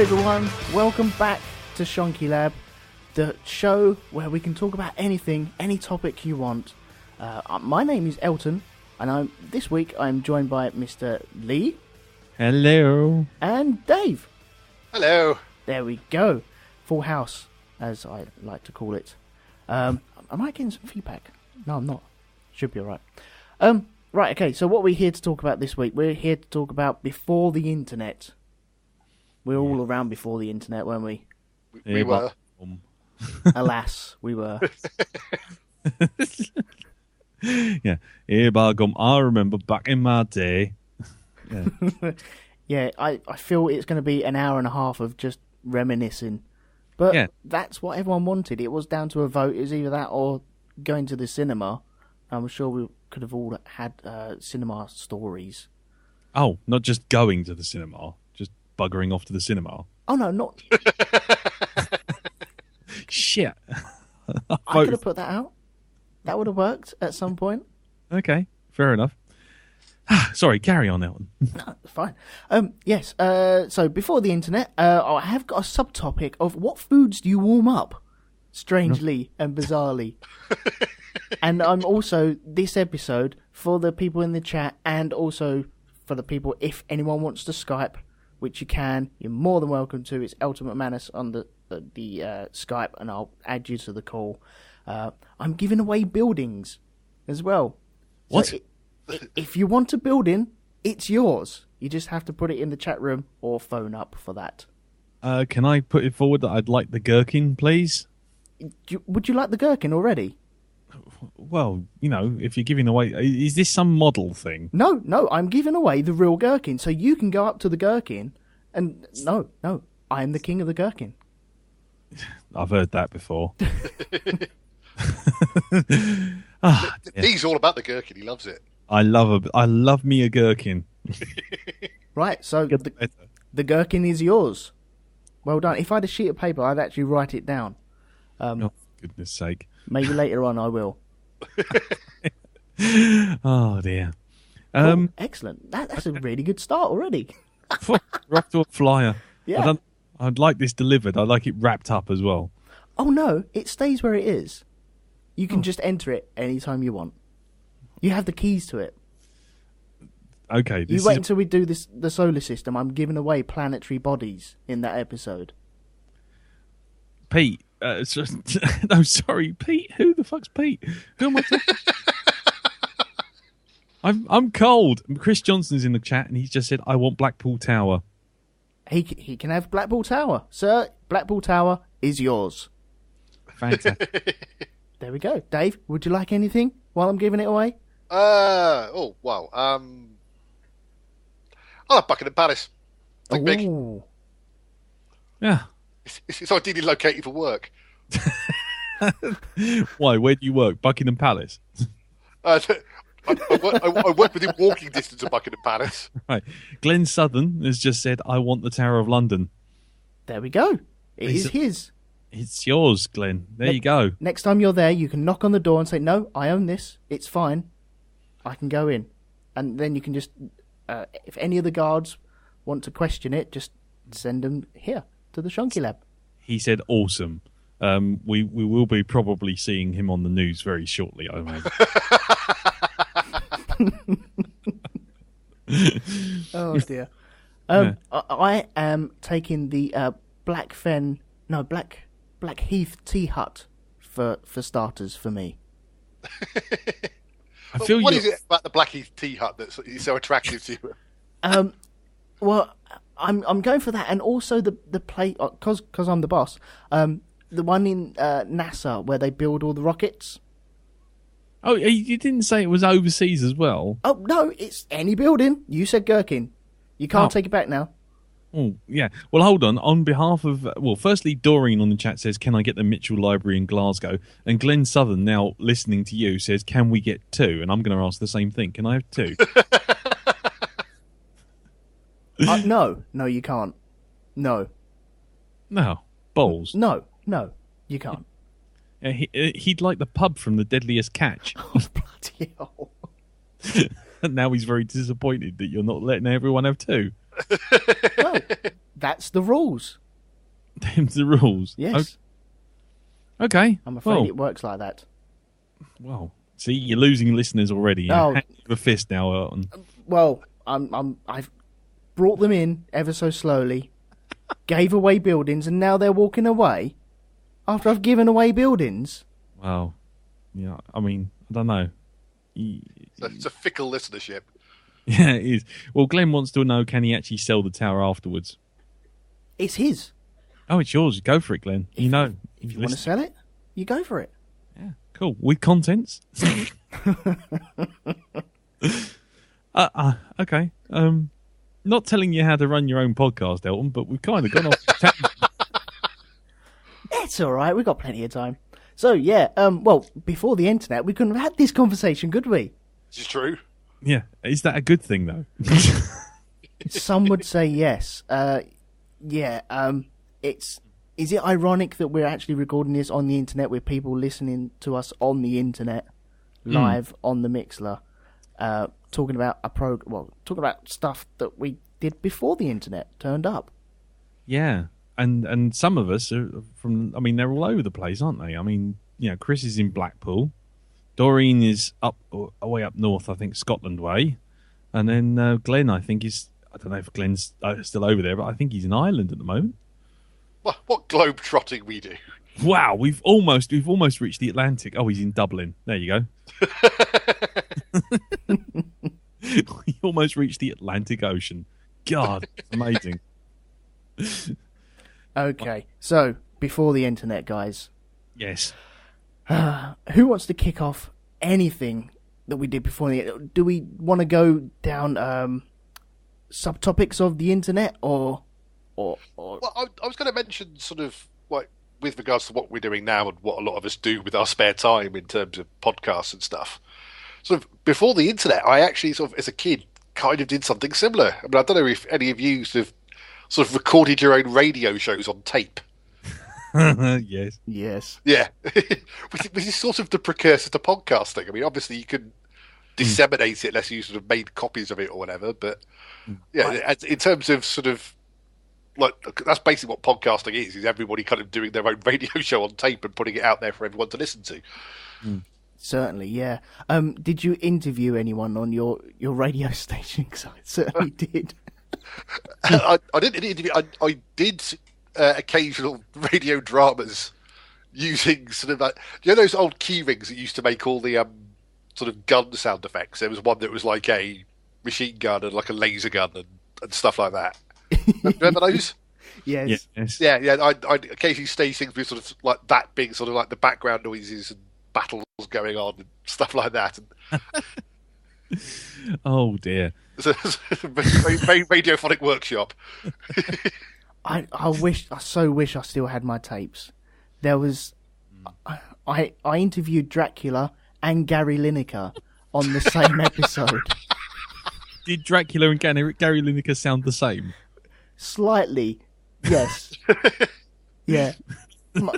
everyone, welcome back to Shonky Lab, the show where we can talk about anything, any topic you want. My name is Elton, and this week I'm joined by Mr. Lee. Hello. And Dave. Hello. There we go. Full house, as I like to call it. Am I getting some feedback? No, I'm not. Should be alright. Right, okay, so what are we here to talk about this week? We're here to talk about before the internet. We're all around before the internet, weren't we? We were. Alas, we were. Yeah, I remember back in my day. Yeah, Yeah, I feel it's going to be an hour and a half of just reminiscing. But That's what everyone wanted. It was down to a vote. It was either that or going to the cinema. I'm sure we could have all had cinema stories. Oh, not just going to the cinema, just buggering off to the cinema. Oh, no, not... Shit. I could have put that out. That would have worked at some point. Okay, fair enough. Sorry, carry on, Elton. No, fine. Yes, so before the internet, I have got a subtopic of what foods do you warm up? Strangely and bizarrely. And I'm also, this episode, for the people in the chat and also for the people, if anyone wants to Skype, which you can, you're more than welcome to. It's Elton McManus on the Skype, and I'll add you to the call. I'm giving away buildings as well. What? So if you want a building, it's yours. You just have to put it in the chat room or phone up for that. Can I put it forward that I'd like the gherkin, please? Would you like the gherkin already? Well, you know, if you're giving away... Is this some model thing? No, I'm giving away the real gherkin, so you can go up to the gherkin and... No, I am the king of the gherkin. I've heard that before. He's all about the gherkin. He loves it. I love me a gherkin. Right, so the gherkin is yours. Well done. If I had a sheet of paper, I'd actually write it down. Oh, for goodness sake. Maybe later on I will. Oh, dear. Cool. Excellent. That's a really good start already. We're off to a flyer. Yeah. I'd like this delivered. I'd like it wrapped up as well. Oh, no. It stays where it is. You can just enter it anytime you want. You have the keys to it. Okay. You wait until we do the solar system. I'm giving away planetary bodies in that episode. Pete. No, sorry, Pete. Who the fuck's Pete? Who am I talking? I'm cold. Chris Johnson's in the chat, and he's just said, "I want Blackpool Tower." He can have Blackpool Tower, sir. Blackpool Tower is yours. Fantastic. There we go, Dave. Would you like anything while I'm giving it away? Oh wow. I like Buckingham Palace. Think big. Yeah. It's ideally located for work. Why? Where do you work? Buckingham Palace. I work within walking distance of Buckingham Palace. Right. Glenn Southern has just said, "I want the Tower of London." There we go. It is his. It's yours, Glenn. There you go. Next time you're there, you can knock on the door and say, "No, I own this. It's fine. I can go in." And then you can just, if any of the guards want to question it, just send them here to the Shonky Lab. He said, "Awesome." We will be probably seeing him on the news very shortly, I imagine. Oh dear. I am taking the Blackheath Tea Hut for starters for me. What is it about the Blackheath Tea Hut that's so attractive to you? Well, I'm going for that, and also the play because I'm the boss. The one in NASA where they build all the rockets. Oh, you didn't say it was overseas as well? Oh no, it's any building. You said gherkin. You can't take it back now. Oh, yeah. Well, hold on. On behalf of... firstly, Doreen on the chat says, "Can I get the Mitchell Library in Glasgow?" And Glenn Southern, now listening to you, says, "Can we get 2?" And I'm going to ask the same thing. Can I have 2? No, you can't. No. No. Balls. No, you can't. He'd like the pub from The Deadliest Catch. Oh, bloody hell. And now he's very disappointed that you're not letting everyone have 2. Well, That's the rules. Them's the rules. Yes. Okay. I'm afraid it works like that. Well, see, you're losing listeners already. Oh. Hand you a fist now, Elton. Well, I've brought them in ever so slowly, gave away buildings, and now they're walking away after I've given away buildings. Well, yeah, I mean, I don't know. It's a fickle listenership. Yeah, it is. Well, Glenn wants to know, can he actually sell the tower afterwards? It's his. Oh, it's yours. Go for it, Glenn. If you want to sell it, you go for it. Yeah, cool. With contents? Okay. Not telling you how to run your own podcast, Elton, but we've kind of gone off the tangent. It's all right. We've got plenty of time. So, yeah, well, before the internet, we couldn't have had this conversation, could we? This is true. Yeah. Is that a good thing, though? Some would say yes. Is it ironic that we're actually recording this on the internet with people listening to us on the internet, live on the Mixler, talking about talking about stuff that we did before the internet turned up? Yeah. And some of us are they're all over the place, aren't they? I mean, Chris is in Blackpool. Doreen is way up north, I think, Scotland way. And then Glenn, I think, I don't know if Glenn's still over there, but I think he's in Ireland at the moment. What globe trotting we do. Wow, we've almost reached the Atlantic. Oh, he's in Dublin. There you go. We almost reached the Atlantic Ocean. God, amazing. Okay, so before the internet, guys. Yes. Who wants to kick off anything that we did before the? Do we want to go down subtopics of the internet, or? Well, I was going to mention sort of like with regards to what we're doing now and what a lot of us do with our spare time in terms of podcasts and stuff. Sort of before the internet, I actually sort of as a kid kind of did something similar. I mean, I don't know if any of you sort of recorded your own radio shows on tape. Yes. Yeah. Which is sort of the precursor to podcasting. I mean, obviously you could disseminate it unless you sort of made copies of it or whatever. But yeah, in terms of sort of like that's basically what podcasting is everybody kind of doing their own radio show on tape and putting it out there for everyone to listen to. Certainly, yeah. Did you interview anyone on your radio station? Because I certainly did. I didn't interview. I did occasional radio dramas using sort of like those old key rings that used to make all the sort of gun sound effects. There was one that was like a machine gun and like a laser gun and stuff like that. Remember those? Yes. Yeah. I'd occasionally stage things with sort of like that being sort of like the background noises and battles going on and stuff like that. Oh dear. It's a very radiophonic workshop. I so wish I still had my tapes. There was, I interviewed Dracula and Gary Lineker on the same episode. Did Dracula and Gary Lineker sound the same? Slightly, yes. Yeah.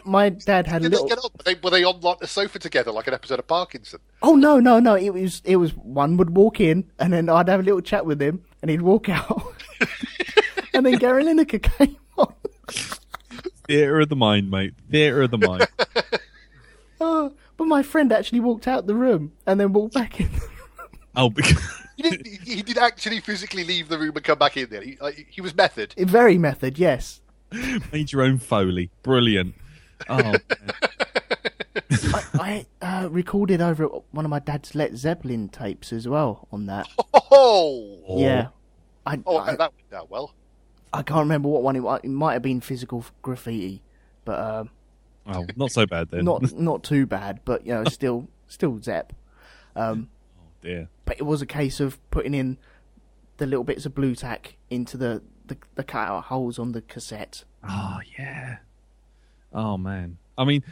My dad had a little. Were they on like the sofa together, like an episode of Parkinson? Oh no! It was one would walk in, and then I'd have a little chat with him, and he'd walk out, and then Gary Lineker came on. Theatre of the mind, mate. Theatre of the mind. But my friend actually walked out the room and then walked back in. Oh, because he did actually physically leave the room and come back in there. He was method. Very method, yes. Made your own Foley. Brilliant. Oh, I recorded over one of my dad's Led Zeppelin tapes as well on that. Oh! Yeah. That went out well. I can't remember what one it was. It might have been Physical Graffiti, but oh, not so bad then. Not too bad, but still Zepp. Oh dear. But it was a case of putting in the little bits of blue tack into the cut-out holes on the cassette. Oh yeah. Oh man. I mean,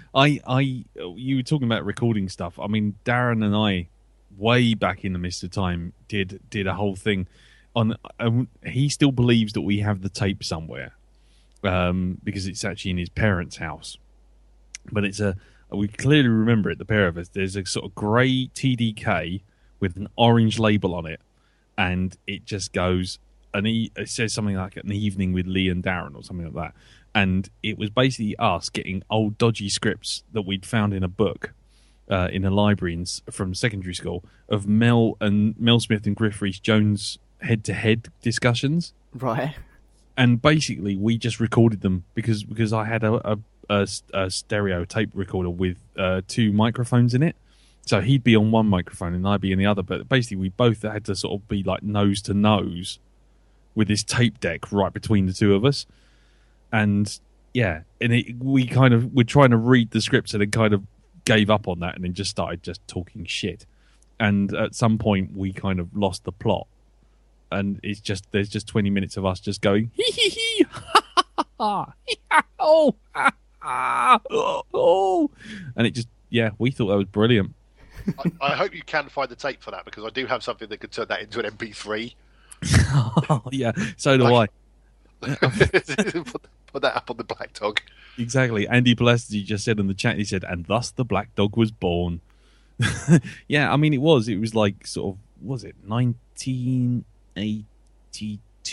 you were talking about recording stuff. I mean, Darren and I, way back in the mist of time, did a whole thing on. He still believes that we have the tape somewhere, because it's actually in his parents' house. But we clearly remember it, the pair of us. There's a sort of grey TDK with an orange label on it, and it just goes it says something like an evening with Lee and Darren or something like that. And it was basically us getting old dodgy scripts that we'd found in a book in a library from secondary school of Mel Smith and Griff Rhys-Jones head-to-head discussions. Right. And basically, we just recorded them because I had a stereo tape recorder with 2 microphones in it. So he'd be on one microphone and I'd be in the other. But basically, we both had to sort of be like nose to nose with this tape deck right between the two of us. And yeah, and we're trying to read the scripts and then kind of gave up on that and then just started just talking shit. And at some point, we kind of lost the plot. And there's just 20 minutes of us just going, hee hee hee, ha ha ha, oh, ha ha, oh. And it just, yeah, we thought that was brilliant. I hope you can find the tape for that, because I do have something that could turn that into an MP3. Yeah, so do I. Put that up on the Black Dog. Exactly. Andy Pelestri just said in the chat, he said, and thus the Black Dog was born. Yeah, I mean, it was like sort of, was it 1982,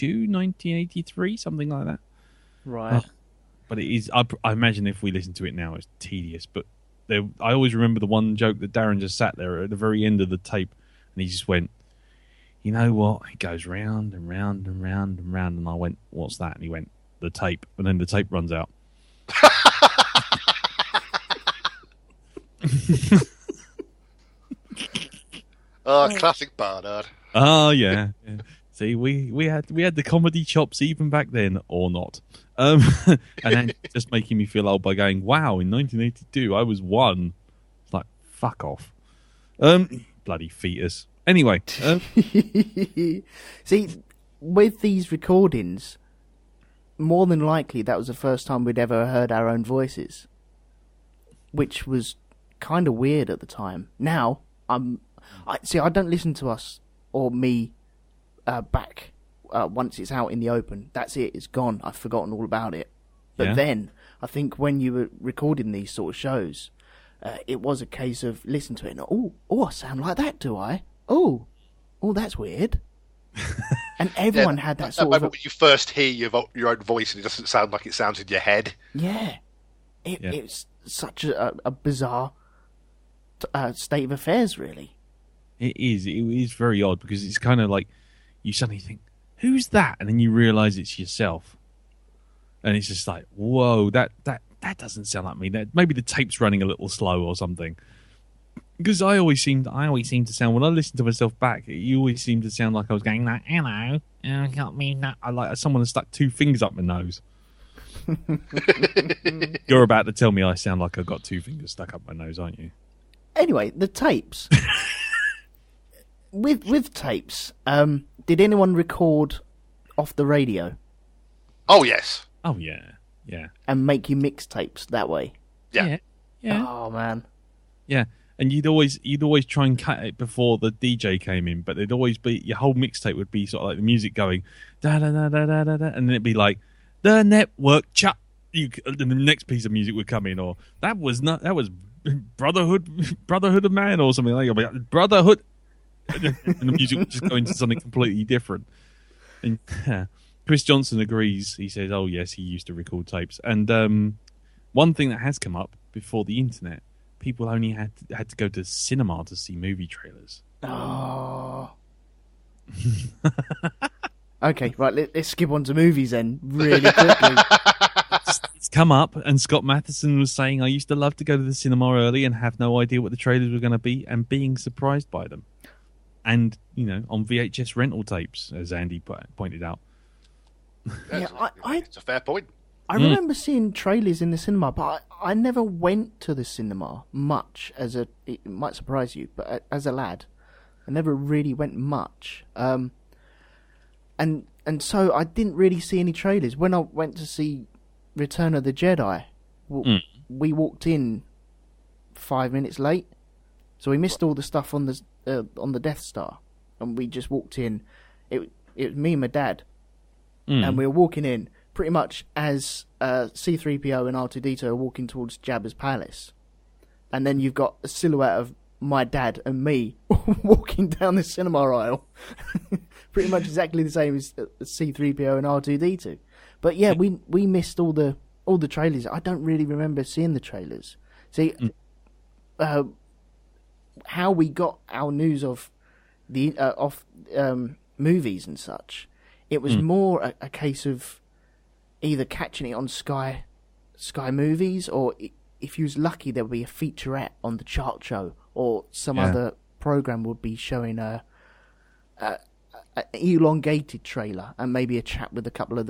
1983, something like that? Right. But it is, I imagine if we listen to it now, it's tedious. But I always remember the one joke that Darren just sat there at the very end of the tape and he just went, you know what? It goes round and round and round and round. And I went, what's that? And he went, the tape. And then the tape runs out. Oh, classic Barnard. Oh, yeah. See, we had the comedy chops even back then, or not. And then just making me feel old by going, wow, in 1982, I was 1. It's like, fuck off. Bloody fetus. Anyway. See, with these recordings, more than likely that was the first time we'd ever heard our own voices, which was kind of weird at the time. Now, I don't listen to us or me back once it's out in the open. That's it, it's gone. I've forgotten all about it. But then, I think when you were recording these sort of shows, it was a case of listen to it and, oh, I sound like that, do I? Oh, that's weird. And everyone had that sort of... When you first hear your own voice and it doesn't sound like it sounds in your head. Yeah. It's such a bizarre state of affairs, really. It is very odd, because it's kind of like you suddenly think, who's that? And then you realise it's yourself. And it's just like, whoa, that doesn't sound like me. Maybe the tape's running a little slow or something. Because I always seem to sound, when I listen to myself back, you always seem to sound like I was going like, hello, I got me that. I like someone has stuck 2 fingers up my nose. You're about to tell me I sound like I've got 2 fingers stuck up my nose, aren't you? Anyway, the tapes. with tapes, did anyone record off the radio? Oh, yes. Oh, yeah. Yeah. And make you mixtapes that way? Yeah. Oh, man. Yeah. And you'd always try and cut it before the DJ came in, but there'd always be, your whole mixtape would be sort of like the music going da da da da da da, and then it'd be like the network chat. And the next piece of music would come in, or that was Brotherhood of Man, or something like that. Brotherhood, and the music would just go into something completely different. And Chris Johnson agrees. He says, "Oh yes, he used to record tapes." And one thing that has come up before the internet. People only had to go to cinema to see movie trailers. Oh. Okay, right, let's skip on to movies then, really quickly. It's come up, and Scott Matheson was saying, I used to love to go to the cinema early and have no idea what the trailers were going to be, and being surprised by them. And, on VHS rental tapes, as Andy pointed out. Yeah, it's a fair point. I remember seeing trailers in the cinema, but I never went to the cinema much. It might surprise you, but as a lad, I never really went much. And so I didn't really see any trailers. When I went to see Return of the Jedi, we walked in 5 minutes late, so we missed all the stuff on the Death Star, and we just walked in. It was me and my dad, and we were walking in. Pretty much as C-3PO and R2-D2 are walking towards Jabba's palace. And then you've got a silhouette of my dad and me walking down the cinema aisle. pretty much exactly the same as C-3PO and R2-D2. But yeah, we missed all the trailers. I don't really remember seeing the trailers. See, how we got our news of the movies and such, it was more a case of either catching it on Sky Movies, or if you was lucky, there would be a featurette on the chart show, or some other program would be showing an elongated trailer and maybe a chat with a couple of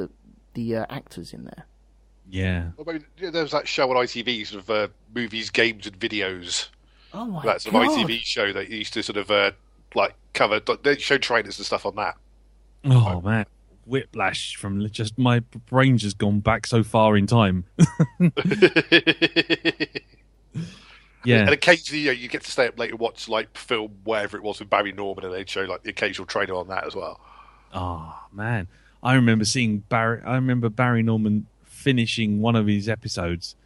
the actors in there. Yeah. Well, I mean, there was that show on ITV, sort of movies, games, and videos. Oh my That's an ITV show that used to sort of cover. They showed trailers and stuff on that. Oh man, whiplash from just my brain's just gone back so far in time. Yeah, and occasionally you get to stay up late and watch like film whatever it was with Barry Norman, and they'd show like the occasional trailer on that as well. Oh man, I remember Barry Norman finishing one of his episodes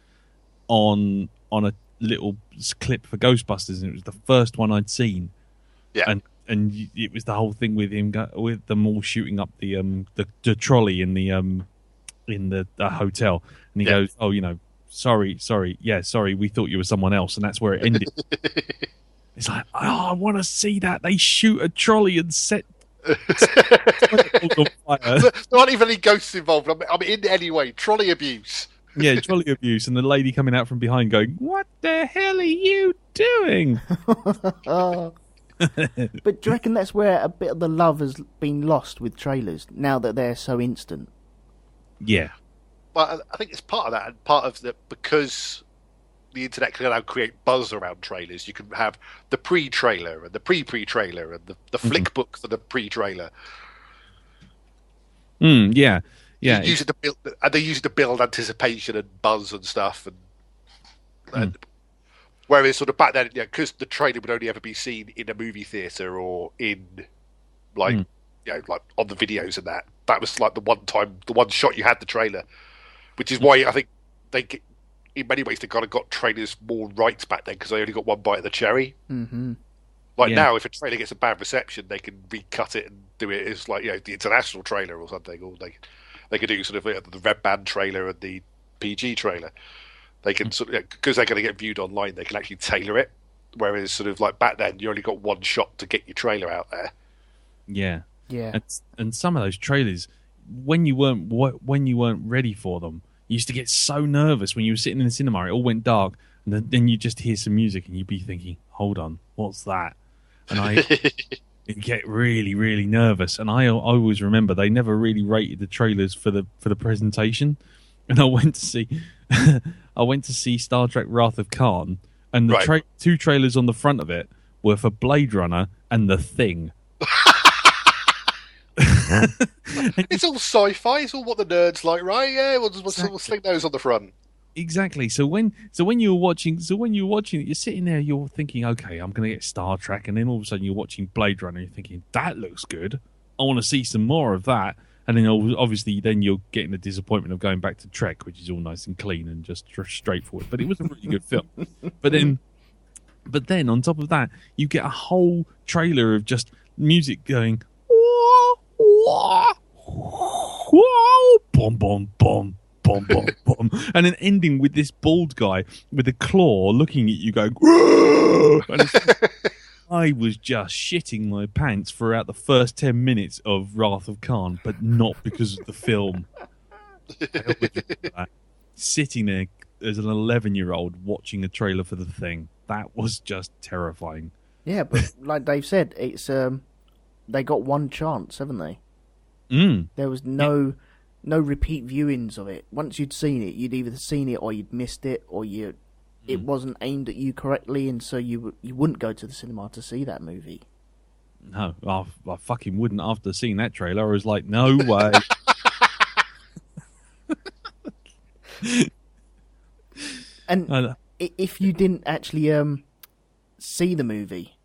on a little clip for Ghostbusters, and it was the first one I'd seen. Yeah, and it was the whole thing with them all shooting up the trolley in the hotel, and he goes, "Oh, sorry, we thought you were someone else," and that's where it ended. It's like, oh, I want to see that. They shoot a trolley and set. There aren't even any ghosts involved. I'm in anyway. Trolley abuse. Yeah, trolley abuse, and the lady coming out from behind going, "What the hell are you doing?" But do you reckon that's where a bit of the love has been lost with trailers now that they're so instant? Yeah. Well, I think it's part of that, and part of that because the internet can now create buzz around trailers. You can have the pre-trailer and the pre-trailer and the flick book for the pre-trailer. Yeah. Yeah. Use it to build, and they use it to build anticipation and buzz and stuff. And whereas sort of back then, because the trailer would only ever be seen in a movie theater or in like on the videos and that was like the one shot you had the trailer, which is why I think in many ways they kind of got trailers more right back then because they only got one bite of the cherry. Mm-hmm. Now, if a trailer gets a bad reception, they can recut it and do it as like the international trailer or something, or they could do sort of the Red Band trailer and the PG trailer. They can sort of, because they're going to get viewed online, they can actually tailor it. Whereas sort of like back then, you only got one shot to get your trailer out there. Yeah, yeah. And some of those trailers, when you weren't ready for them, you used to get so nervous when you were sitting in the cinema. It all went dark, and then you just hear some music, and you'd be thinking, "Hold on, what's that?" And I get really, really nervous. And I always remember they never really rated the trailers for the presentation. And I went to see Star Trek: Wrath of Khan, and the two trailers on the front of it were for Blade Runner and The Thing. It's all sci-fi. It's all what the nerds like, right? Yeah, we'll sling those on the front. Exactly. So when you were watching it, you're sitting there, you're thinking, okay, I'm going to get Star Trek, and then all of a sudden you're watching Blade Runner, and you're thinking, that looks good. I want to see some more of that. And then obviously you're getting the disappointment of going back to Trek, which is all nice and clean and just straightforward. But it was a really good film. But then on top of that, you get a whole trailer of just music going, boom, boom, boom, boom, boom, boom, and then ending with this bald guy with a claw looking at you going, and I was just shitting my pants throughout the first 10 minutes of Wrath of Khan, but not because of the film. Sitting there as an 11-year-old watching a trailer for The Thing, that was just terrifying. Yeah, but like Dave said, it's they got one chance, haven't they? There was no repeat viewings of it. Once you'd seen it, you'd either seen it or you'd missed it, or it wasn't aimed at you correctly, and so you wouldn't go to the cinema to see that movie. No, I fucking wouldn't. After seeing that trailer, I was like, no way. And if you didn't actually see the movie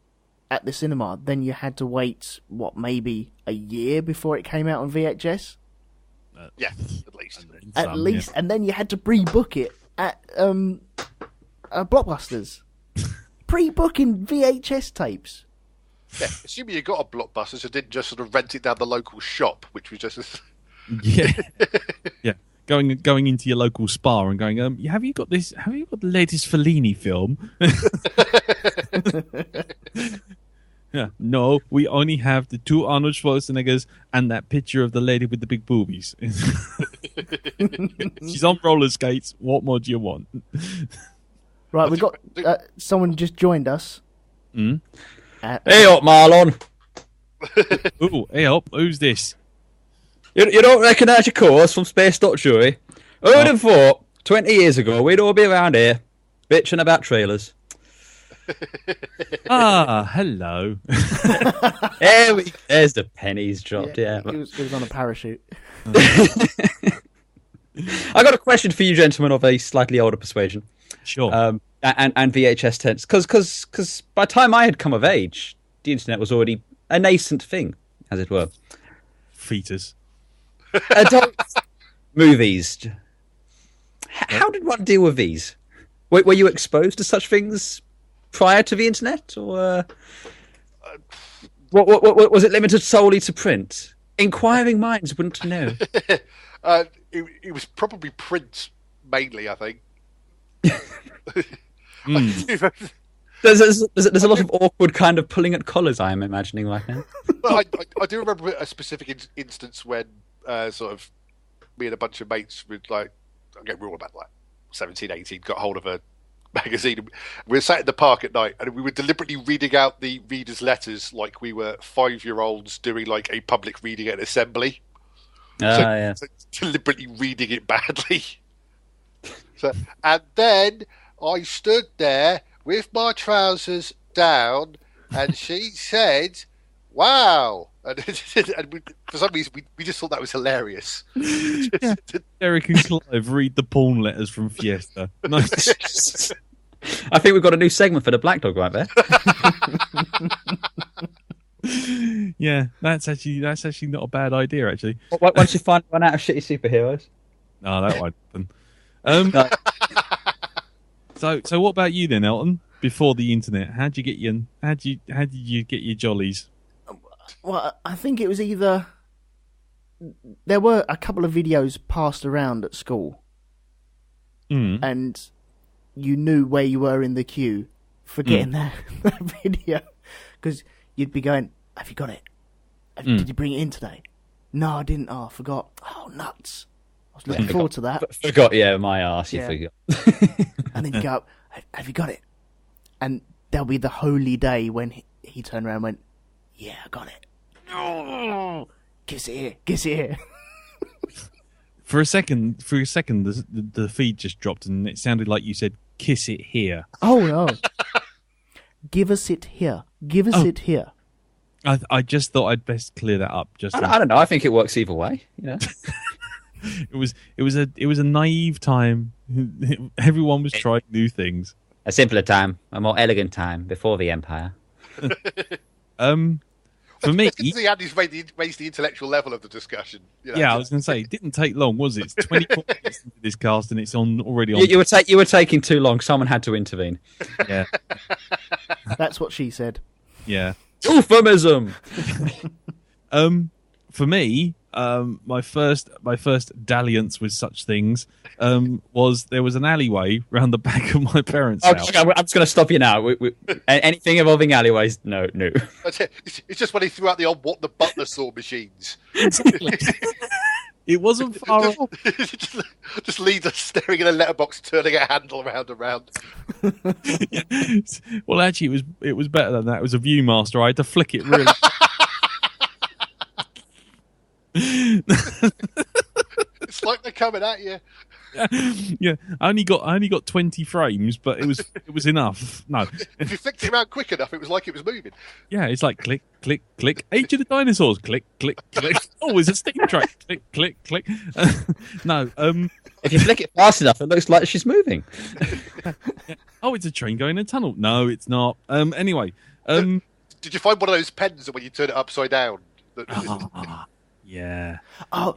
at the cinema, then you had to wait, maybe a year before it came out on VHS? Yeah, at least. Yeah. And then you had to pre-book it at Blockbusters. Pre-booking VHS tapes. Yeah, assuming you got a Blockbuster, so didn't just sort of rent it down the local shop, which was just Yeah, yeah. Going into your local spa and going, have you got this? Have you got the latest Fellini film? Yeah, no, we only have the 2 Arnold Schwarzeneggers and that picture of the lady with the big boobies. She's on roller skates. What more do you want? Right, we've got someone just joined us. Mm? Hey up, Marlon. Ooh, hey up, who's this? You don't recognise your course from Space Jury? Who would have thought 20 years ago we'd all be around here bitching about trailers? Ah, hello. There's the pennies dropped, yeah. It was on a parachute. I got a question for you gentlemen of a slightly older persuasion. Sure. And VHS tapes. Because by the time I had come of age, the internet was already a nascent thing, as it were. Fetus. Adult movies. How did one deal with these? Were you exposed to such things prior to the internet, or what was it limited solely to print? Inquiring minds wouldn't know. it was probably print mainly, I think. There's a lot of awkward kind of pulling at collars, I am imagining right now. Well, I do remember a specific instance when sort of me and a bunch of mates with we were all about 17, 18, got hold of a magazine. We were sat in the park at night and we were deliberately reading out the readers' letters like we were 5-year-olds doing a public reading at an assembly. So deliberately reading it badly. And then I stood there with my trousers down and she said, "Wow." And for some reason, we just thought that was hilarious. Yeah. Derek and Clive read the porn letters from Fiesta. Nice. I think we've got a new segment for the Black Dog right there. Yeah, that's actually not a bad idea, actually. Once you finally run out of shitty superheroes. No, that won't happen. So what about you then, Elton? Before the internet, how did you get your jollies? Well, I think it was either there were a couple of videos passed around at school, and you knew where you were in the queue for getting that video, because you'd be going, "Have you got it? Did you bring it in today?" "No, I didn't. Oh, I forgot." "Oh, nuts! I was looking forward to that." Forgot, yeah, my arse. You forgot. And then you go up, "Have you got it?" And there'll be the holy day when he turned around and went, "Yeah, I got it." "Oh, kiss it here." For a second, the feed just dropped, and it sounded like you said, "Kiss it here." Oh no! Give us it here. Give us it here. I just thought I'd best clear that up. I don't know. I think it works either way. You know. It was a naive time. Everyone was trying new things. A simpler time, a more elegant time before the empire. For me, Andy's raised the intellectual level of the discussion. Yeah, I was going to say, it didn't take long, was it? It's 24 minutes into this cast, and it's already on. You were taking too long. Someone had to intervene. Yeah, that's what she said. Yeah, euphemism. For me, my first dalliance with such things was there was an alleyway round the back of my parents' house. I'm just going to stop you now. Anything involving alleyways, no. It's just when he threw out the old what the butler saw machines. Exactly. It wasn't far off. Just leaves us staring at a letterbox, turning a handle around. Yeah. Well, actually, it was better than that. It was a Viewmaster. I had to flick it really. It's like they're coming at you. Yeah, I only got 20 frames, but it was enough. No, if you flicked it around quick enough, it was like it was moving. Yeah, it's like click, click, click. Age of the Dinosaurs. Click, click, click. Oh, it's a steam track. Click, click, click. No. If you flick it fast enough, it looks like she's moving. Oh, it's a train going in a tunnel. No, it's not. Anyway. Did you find one of those pens that when you turn it upside down? Yeah. Oh,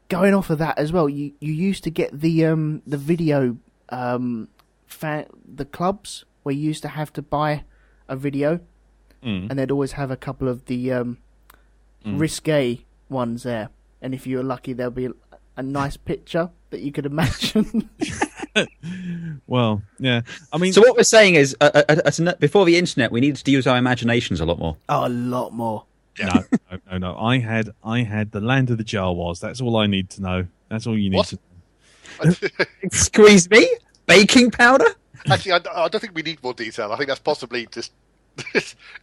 going off of that as well, you used to get the video the clubs where you used to have to buy a video, and they'd always have a couple of the risque ones there. And if you were lucky, there'll be a nice picture that you could imagine. Well, yeah. I mean, so what we're saying is, before the internet, we needed to use our imaginations a lot more. Oh, a lot more. Yeah. No. I had the land of the Jawas. That's all I need to know. That's all you need to know. Excuse me? Baking powder? Actually, I don't think we need more detail. I think that's possibly just...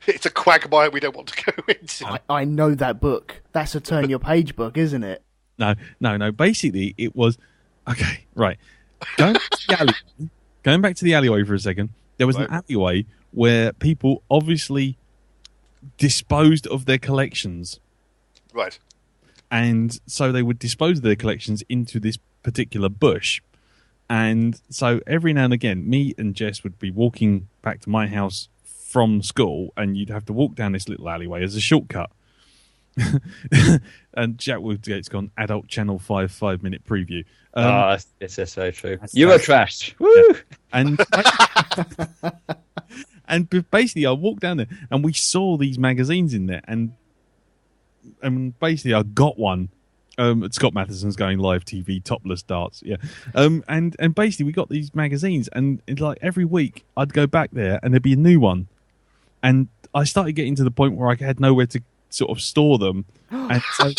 it's a quagmire we don't want to go into. I know that book. That's a turn your page book, isn't it? No. Basically, it was... Okay, right. Going back to the alleyway for a second, there was an alleyway where people obviously disposed of their collections. Right. And so they would dispose of their collections into this particular bush. And so every now and again, me and Jess would be walking back to my house from school, and you'd have to walk down this little alleyway as a shortcut. And Jack Woodgate's gone adult channel 5-minute preview. This is so true. You were trashed. Woo! Yeah. And basically, I walked down there, and we saw these magazines in there, and basically, I got one. Scott Matheson's going live TV, topless darts, yeah. And basically, we got these magazines, and it's like every week I'd go back there, and there'd be a new one, and I started getting to the point where I had nowhere to sort of store them. And so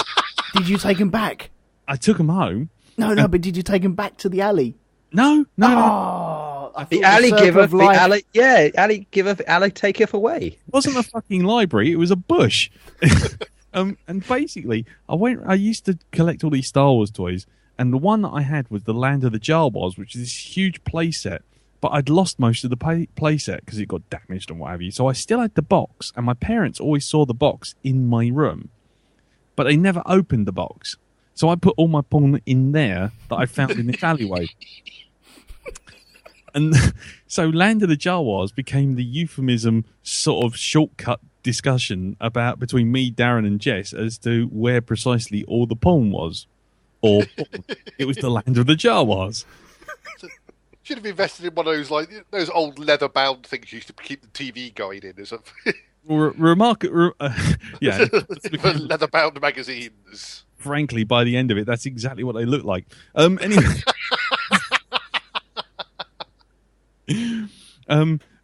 Did you take them back? I took them home. No, but did you take them back to the alley? No. Oh, I The thought alley circle giveth, of the life- alley, yeah, alley giveth, alley taketh away. It wasn't a fucking library, it was a bush. And basically, I used to collect all these Star Wars toys, and the one that I had was the Land of the Jawas, which is this huge play set. But I'd lost most of the play set because it got damaged and what have you. So I still had the box, and my parents always saw the box in my room. But they never opened the box. So I put all my porn in there that I found in this alleyway. And so Land of the Jawas became the euphemism sort of shortcut discussion about between me, Darren, and Jess as to where precisely all the porn was. Or it was the Land of the Jawas. Should have invested in one of those those old leather bound things you used to keep the TV going in or something. Yeah. Leather bound magazines. Frankly, by the end of it, that's exactly what they look like. Anyway.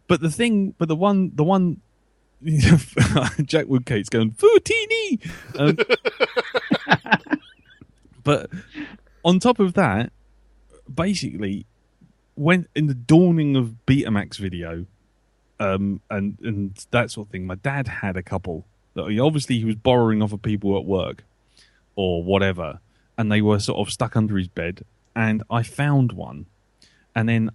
But the one Jack Woodgate's going Foutini. But on top of that, basically, when in the dawning of Betamax video, and that sort of thing, my dad had a couple that he was borrowing off of people at work or whatever, and they were sort of stuck under his bed, and I found one, and then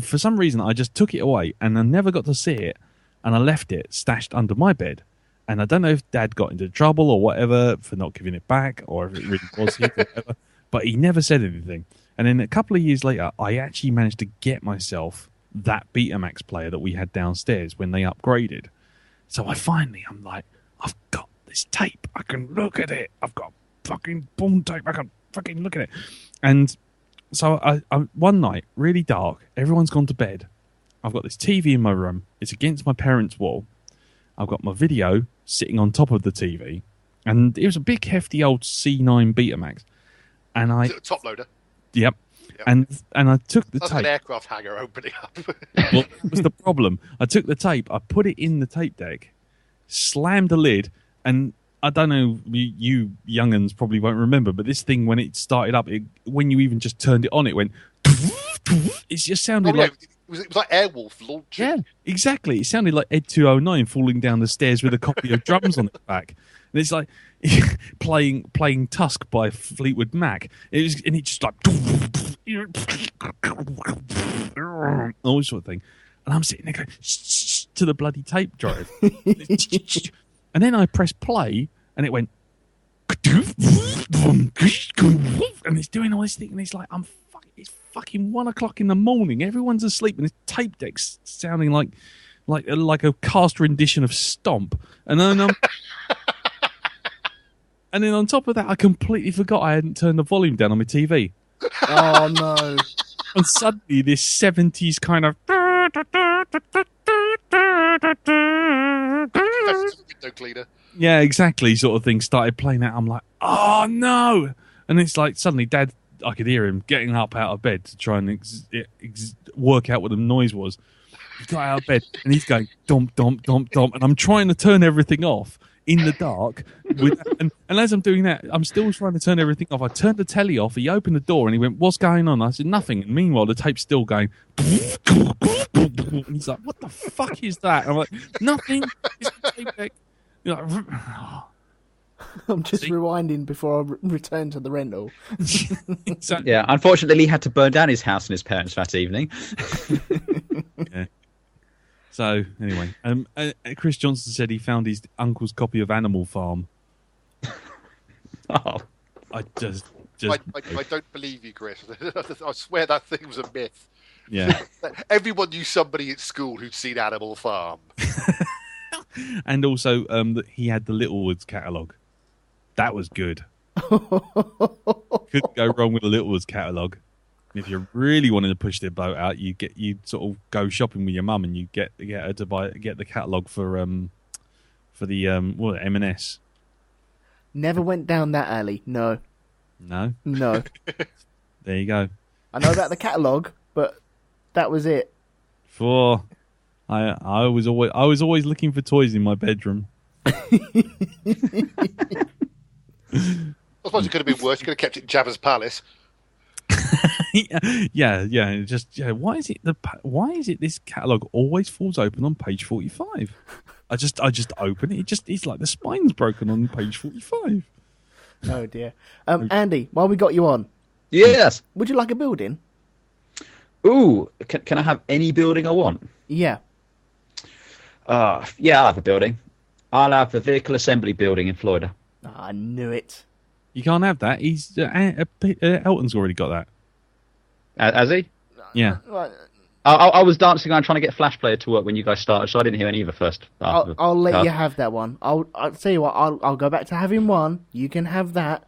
for some reason I just took it away, and I never got to see it, and I left it stashed under my bed. And I don't know if Dad got into trouble or whatever for not giving it back, or if it really was his or whatever, but he never said anything. And then a couple of years later, I actually managed to get myself that Betamax player that we had downstairs when they upgraded. So I'm like, I've got this tape. I can look at it. I've got fucking porn tape. I can fucking look at it. And so I one night, really dark, everyone's gone to bed. I've got this TV in my room. It's against my parents' wall. I've got my video sitting on top of the TV, and it was a big, hefty old C9 Betamax. And Is it a top loader? Yep. And I took the That's tape. an aircraft hangar opening up. Well, that was the problem. I took the tape, I put it in the tape deck, slammed the lid, and I don't know, you young'uns probably won't remember, but this thing, when it started up, when you even just turned it on, it went... It just sounded like... It was like Airwolf launching. Yeah, exactly. It sounded like Ed 209 falling down the stairs with a copy of Drums on its back. And it's like playing Tusk by Fleetwood Mac. It just like all this sort of thing. And I'm sitting there going to the bloody tape drive. And then I pressed play, and it went, and it's doing all this thing, and it's like it's fucking 1 o'clock in the morning. Everyone's asleep, and this tape deck's sounding like a cast rendition of Stomp. And then and then on top of that, I completely forgot I hadn't turned the volume down on my TV. Oh no! And suddenly, this 70s kind of window cleaner. Yeah, exactly, sort of thing. Started playing that. I'm like, oh no! And it's like suddenly, Dad, I could hear him getting up out of bed to try and work out what the noise was. He got out of bed and he's going dump, dump, dump, dump, and I'm trying to turn everything off in the dark. And as I'm doing that, I'm still trying to turn everything off. I turned the telly off. He opened the door and he went, "What's going on?" I said, "Nothing." And meanwhile, the tape's still going. And he's like, "What the fuck is that?" And I'm like, "Nothing. It's the tape deck." You're like, I'm just rewinding before I return to the rental. Exactly. Yeah, unfortunately, he had to burn down his house and his parents that evening. Yeah. So anyway, Chris Johnson said he found his uncle's copy of Animal Farm. Oh, I just I don't believe you, Chris. I swear that thing was a myth. yeah. Everyone knew somebody at school who'd seen Animal Farm. And also, he had the Littlewoods catalogue. That was good. Couldn't go wrong with the Littlewoods catalogue. If you really wanted to push their boat out, you sort of go shopping with your mum and you get her to get the catalogue for the M&S. Never went down that alley. No. No. There you go. I know about the catalogue, but that was it. I was always looking for toys in my bedroom. I suppose it could have been worse. You could have kept it in Jabba's palace. yeah. Why is it this catalogue always falls open on page 45? I just open it. It's like the spine's broken on page 45. Oh dear. Andy, while we got you on, yes. would you like a building? Ooh, can I have any building I want? Yeah. Yeah, I'll have a building. I'll have the vehicle assembly building in Florida. Oh, I knew it. You can't have that. He's Elton's already got that. Has he? Yeah. I was dancing around trying to get Flash Player to work when you guys started, so I didn't hear any of it first. I'll let you have that one. I'll tell you what. I'll go back to having one. You can have that.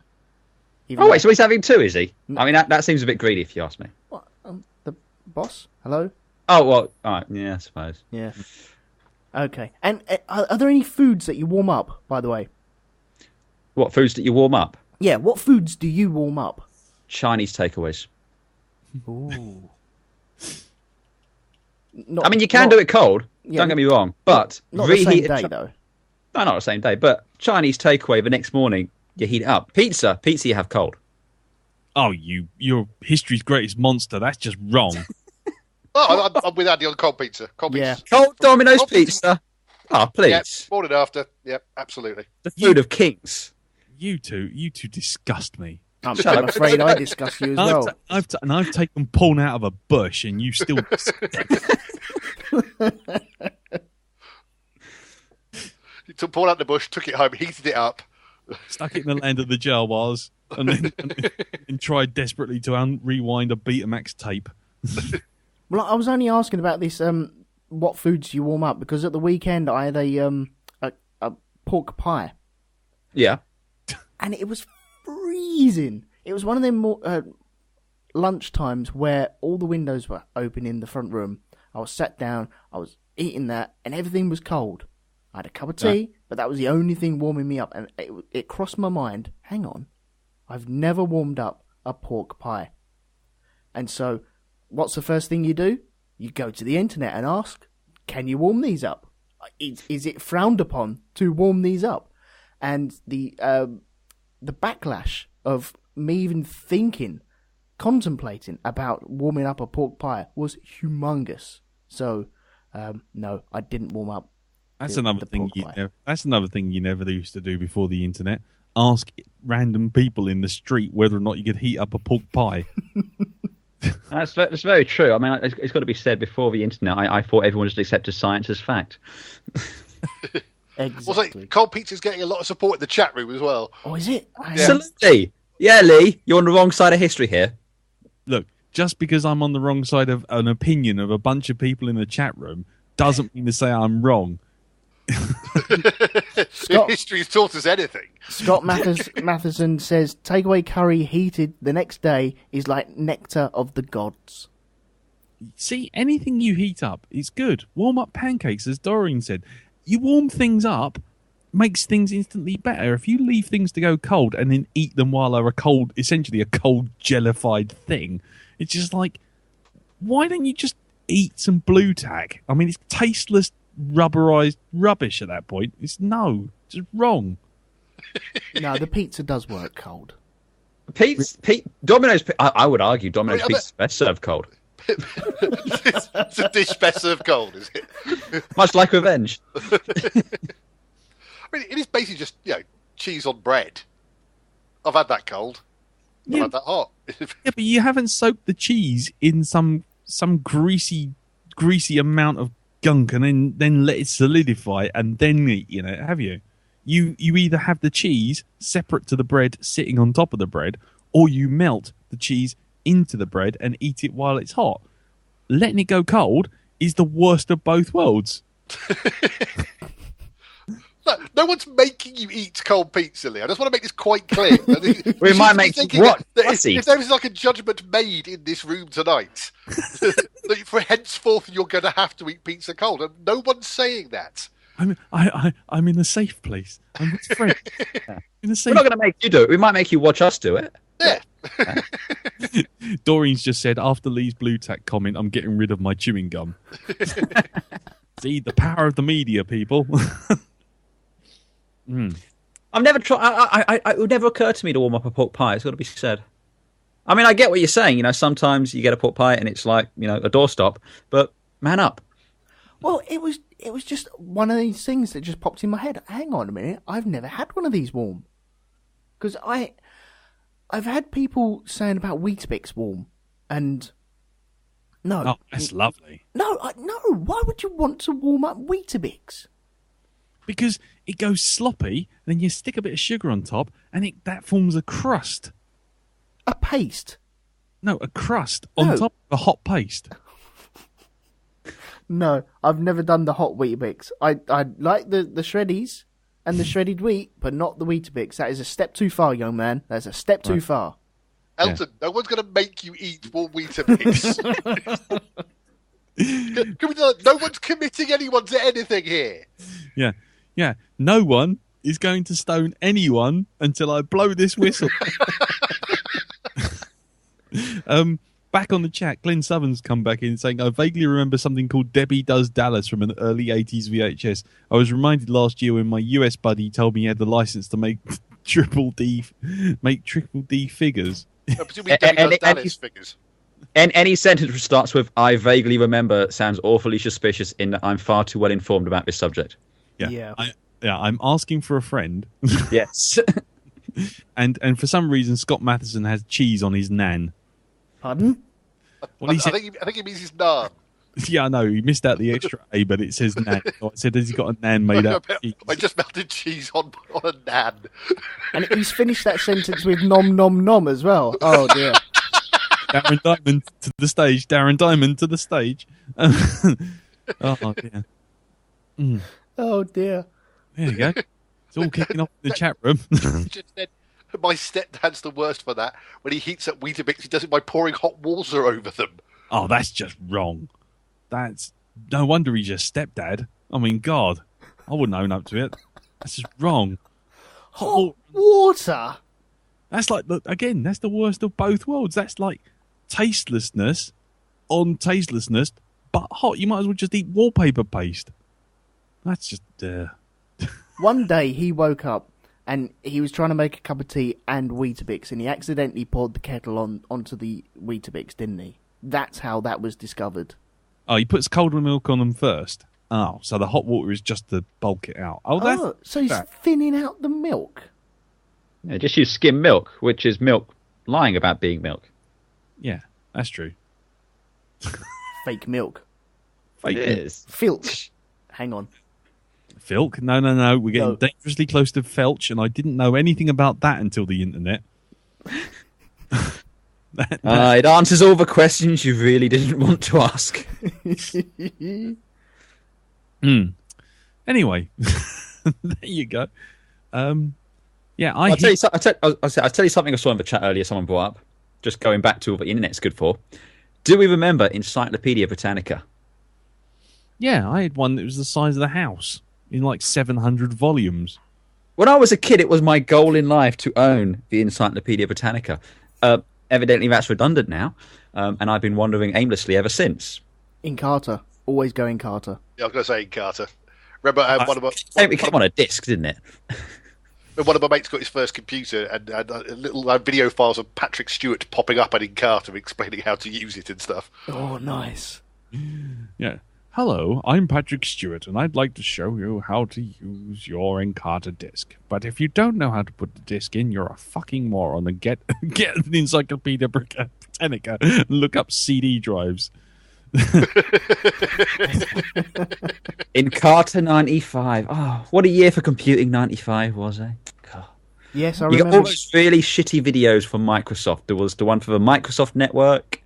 Wait, so he's having two, is he? I mean, that seems a bit greedy, if you ask me. What? The boss? Hello? Oh well, all right. Yeah, I suppose. Yeah. Okay. And are there any foods that you warm up? By the way. What foods that you warm up? Yeah. What foods do you warm up? Chinese takeaways. Ooh. I mean, you can do it cold. Yeah, don't get me wrong, but not the same day though. No, not the same day. But Chinese takeaway the next morning, you heat it up. Pizza you have cold. Oh, you're history's greatest monster. That's just wrong. I'm with Andy on cold pizza. Yeah. Cold Domino's pizza. Oh, please. Yep, morning after. Yep, absolutely. The food of kings. You two disgust me. I'm afraid I disgust you as well. I've taken porn out of a bush, and you still. You took porn out of the bush, took it home, heated it up, stuck it in the land of the Jawas, and then tried desperately to rewind a Betamax tape. Well, I was only asking about this. What foods you warm up? Because at the weekend I had a pork pie. Yeah. And it was freezing. It was one of them more lunch times where all the windows were open in the front room. I was sat down, I was eating that, and everything was cold. I had a cup of tea, but that was the only thing warming me up. And it crossed my mind, hang on, I've never warmed up a pork pie. And so, what's the first thing you do? You go to the internet and ask, can you warm these up? Is it frowned upon to warm these up? And the backlash of me even contemplating about warming up a pork pie was humongous. So, no, I didn't warm up. That's another thing. That's another thing you never used to do before the internet. Ask random people in the street whether or not you could heat up a pork pie. That's very true. I mean, it's got to be said, before the internet, I thought everyone just accepted science as fact. Exactly. Also, cold pizza's getting a lot of support in the chat room as well. Oh, is it? Absolutely. Yeah, Lee, you're on the wrong side of history here. Look, just because I'm on the wrong side of an opinion of a bunch of people in the chat room doesn't mean to say I'm wrong. If history's taught us anything. Scott Matheson says takeaway curry heated the next day is like nectar of the gods. See, anything you heat up is good. Warm up pancakes, as Doreen said. You warm things up, makes things instantly better. If you leave things to go cold and then eat them while they're essentially a cold jellified thing, it's just like, why don't you just eat some blue tack? I mean, it's tasteless, rubberized rubbish at that point. It's just wrong. No, the pizza does work cold. Domino's. I would argue Domino's pizza is best served cold. It's a dish best served cold, is it? Much like Revenge. I mean, it is basically just cheese on bread. I've had that cold. I've had that hot. Yeah, but you haven't soaked the cheese in some greasy amount of gunk and then let it solidify and then eat, have you? You either have the cheese separate to the bread sitting on top of the bread, or you melt the cheese into the bread and eat it while it's hot. Letting it go cold is the worst of both worlds. No one's making you eat cold pizza, Lee. I just want to make this quite clear. We might make what? If there is like a judgment made in this room tonight, that for henceforth you're going to have to eat pizza cold, and no one's saying that. I'm in a safe place. I'm with friends. We're not going to make you do it. We might make you watch us do it. Yeah. Doreen's just said, after Lee's blue tack comment, I'm getting rid of my chewing gum. See, the power of the media, people. I've never tried. It would never occur to me to warm up a pork pie. It's got to be said. I mean, I get what you're saying. Sometimes you get a pork pie and it's like, a doorstop. But man up. Well, it was just one of these things that just popped in my head. Hang on a minute, I've never had one of these warm. Because I've had people saying about Weetabix warm, and no. Oh, that's lovely. No. Why would you want to warm up Weetabix? Because it goes sloppy, then you stick a bit of sugar on top, and that forms a crust. A paste? No, a crust on top of a hot paste. No, I've never done the hot Weetabix. I like the shreddies and the shredded wheat, but not the Weetabix. That is a step too far, young man. That's a step too far. Elton, no one's going to make you eat more Weetabix. No one's committing anyone to anything here. Yeah. No one is going to stone anyone until I blow this whistle. Back on the chat, Glenn Southern's come back in saying, I vaguely remember something called Debbie Does Dallas from an early 80s VHS. I was reminded last year when my US buddy told me he had the license to make triple D figures. No, presumably Debbie Does Dallas figures. And any sentence which starts with "I vaguely remember" sounds awfully suspicious in that I'm far too well informed about this subject. Yeah. I'm asking for a friend. Yes. and for some reason, Scott Matheson has cheese on his nan. Pardon? Well, I think he means his naan. Yeah, I know. He missed out the extra A, but it says nan. So I said, has he got a nan made up? I just melted cheese on a nan. And he's finished that sentence with nom nom nom as well. Oh, dear. Darren Diamond to the stage. Darren Diamond to the stage. Oh, dear. Oh, dear. There you go. It's all kicking off in the chat room. Just said, my stepdad's the worst for that. When he heats up Weetabix, he does it by pouring hot water over them. Oh, that's just wrong. That's no wonder he's your stepdad. I mean, God, I wouldn't own up to it. That's just wrong. Hot water? That's like, again, that's the worst of both worlds. That's like tastelessness on tastelessness, but hot. You might as well just eat wallpaper paste. That's just... One day he woke up and he was trying to make a cup of tea and Weetabix, and he accidentally poured the kettle onto the Weetabix, didn't he? That's how that was discovered. Oh, he puts cold milk on them first. Oh, so the hot water is just to bulk it out. Oh, so he's thinning out the milk. Yeah, just use skim milk, which is milk lying about being milk. Yeah, that's true. Fake milk. Fake it milk. Is. Filch. Hang on. Filk? No. We're getting dangerously close to Felch, and I didn't know anything about that until the internet. It answers all the questions you really didn't want to ask. Anyway, there you go. Yeah, I'll tell you something I saw in the chat earlier. Someone brought up, just going back to what the internet's good for. Do we remember Encyclopedia Britannica? Yeah, I had one that was the size of the house. in like 700 volumes. When I was a kid, it was my goal in life to own the Encyclopedia Britannica. Evidently, that's redundant now, and I've been wandering aimlessly ever since. In Carter. Always go in Carter. Yeah, I was going to say in Carter. Remember, It came on a disc, didn't it? one of my mates got his first computer and little video files of Patrick Stewart popping up and in Carter explaining how to use it and stuff. Oh, nice. Yeah. Hello, I'm Patrick Stewart, and I'd like to show you how to use your Encarta disc. But if you don't know how to put the disc in, you're a fucking moron, and get an Encyclopedia Britannica and look up CD drives. Encarta 95. Oh, what a year for computing 95 was, eh? God. Yes, I You got remember. all those really shitty videos from Microsoft. There was the one for the Microsoft Network,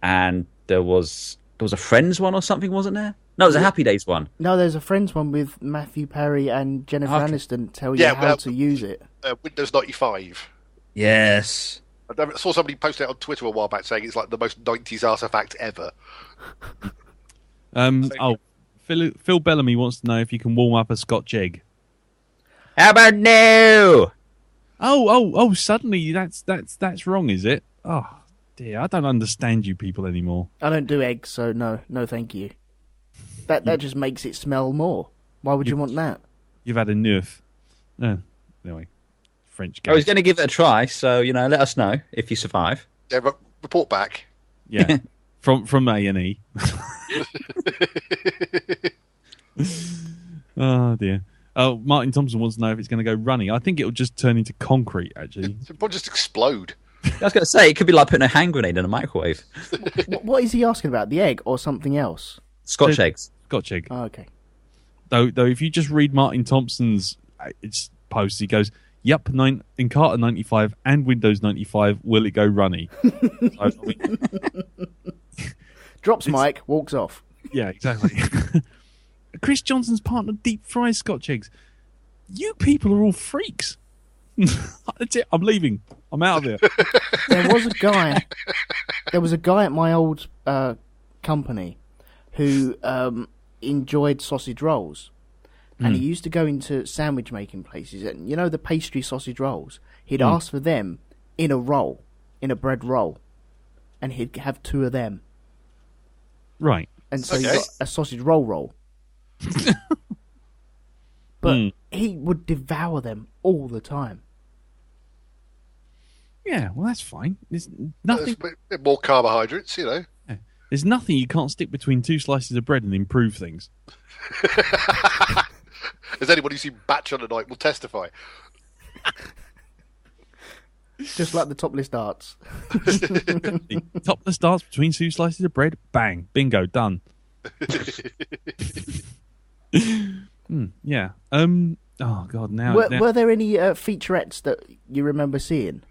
and there was a Friends one or something, wasn't there? No, it was a Happy Days one. No, there's a Friends one with Matthew Perry and Jennifer Okay. Aniston tell you how to use it. Windows 95. Yes. I saw somebody post it on Twitter a while back saying it's like the most 90s artifact ever. Phil Bellamy wants to know if you can warm up a Scotch egg. How about no? Oh! Suddenly that's wrong, is it? Oh dear, I don't understand you people anymore. I don't do eggs, so no, thank you. That just makes it smell more. Why would you want that? You've had enough. Anyway, French guy. I was going to give it a try, so let us know if you survive. Yeah, report back. Yeah, from A&E. Oh dear. Oh, Martin Thompson wants to know if it's going to go runny. I think it'll just turn into concrete. Actually, It'll just explode. I was going to say, it could be like putting a hand grenade in a microwave. What is he asking about? The egg or something else? Scotch eggs. Scotch egg. Oh, okay. Though, if you just read Martin Thompson's post, he goes, "Yep, Encarta 95 and Windows 95. Will it go runny?" Drops mic, walks off. Yeah, exactly. Chris Johnson's partner deep fries Scotch eggs. You people are all freaks. That's it. I'm leaving. I'm out of here. There was a guy at my old company who enjoyed sausage rolls, and he used to go into sandwich making places, and the pastry sausage rolls. He'd ask for them in a roll, in a bread roll, and he'd have 2 of them. Right. And so Okay. you got a sausage roll. But he would devour them all the time. Yeah, well, that's fine. There's nothing. There's a bit more carbohydrates, There's nothing you can't stick between 2 slices of bread and improve things. As anybody who's seen Batch on the Night will testify. Just like the top list arts. The topless starts between 2 slices of bread. Bang, bingo, done. Yeah. Oh God. Now. Were there any featurettes that you remember seeing?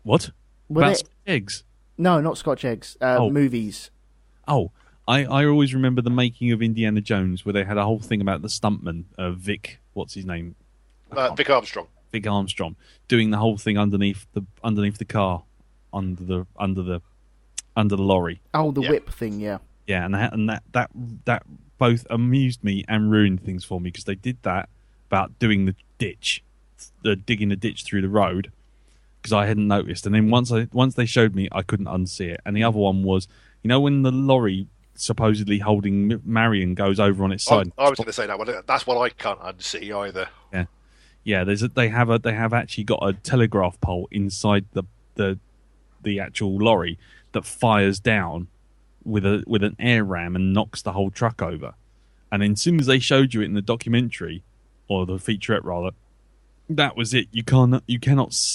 What? Were About there... eggs? No, not Scotch eggs. Movies. Oh, I always remember the making of Indiana Jones, where they had a whole thing about the stuntman, Vic. What's his name? Vic Armstrong. Vic Armstrong, doing the whole thing underneath the car, under the lorry. Oh, the whip thing, yeah. Yeah, and that both amused me and ruined things for me, because they did that about doing the ditch, digging the ditch through the road, because I hadn't noticed. And then once they showed me, I couldn't unsee it. And the other one was, when the lorry supposedly holding Marion goes over on its side. I was going to say that one. That's what I can't unsee either. Yeah. They have actually got a telegraph pole inside the actual lorry that fires down with an air ram and knocks the whole truck over. And then as soon as they showed you it in the documentary, or the featurette rather, that was it. You cannot